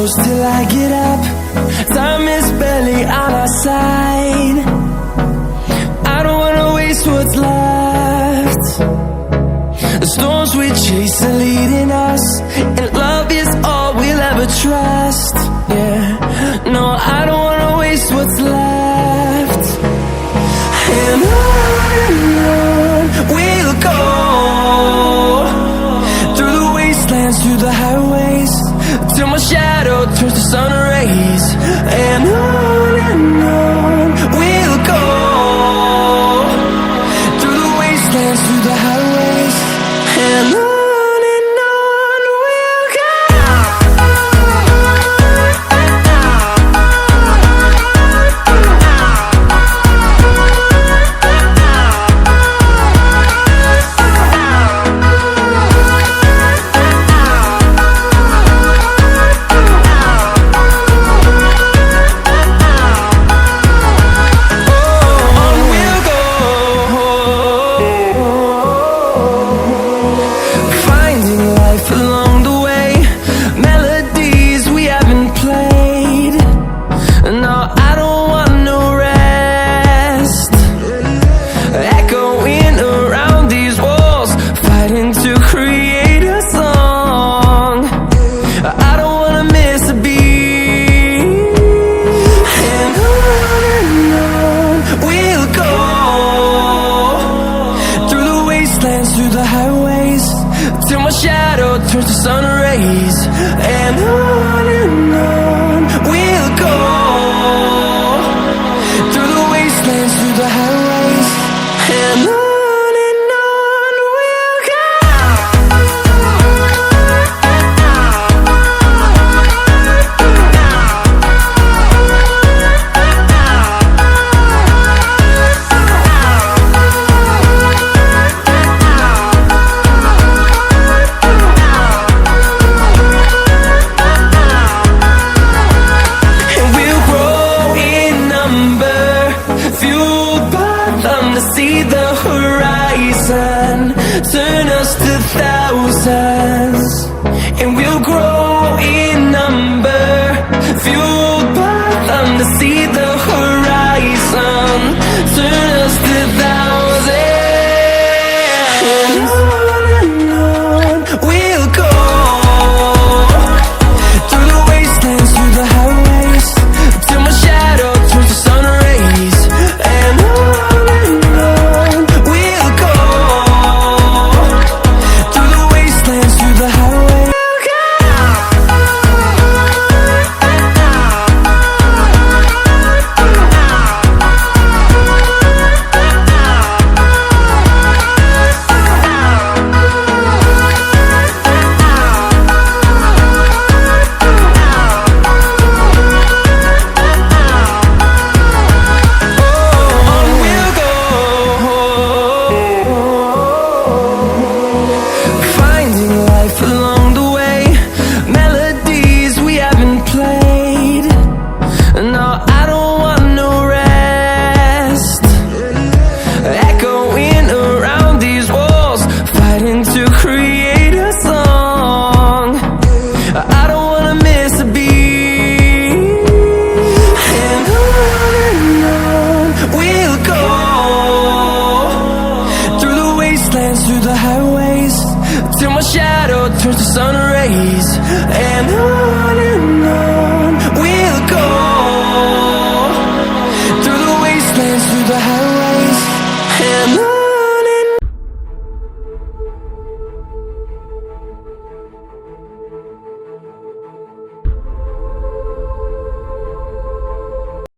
close till I get up. Time is barely on our side. I don't wanna waste what's left. The storms we chase are leading us, and love is all we'll ever trust. Yeah, no, I don't wanna waste what's left. And on we'll go, through the wastelands, through the highways, till my shadow turns to sun rays. And on we'll go, through the wastelands, through the highways, and on we'll go. Through the highways, till my shadow turns to sun rays. And on we'll go, through the wastelands, through the highways, and on we'll go. See the horizon turn us to thousands, and we'll grow in number, fueled by them. To see the horizon turn us to thousands, and on we'll go, through the wastelands, through the highways, till my shadow turns to sun rays. And to create a song, I don't wanna miss a beat. And on we'll go, through the wastelands, through the highways, till my shadow turns to sun rays. And on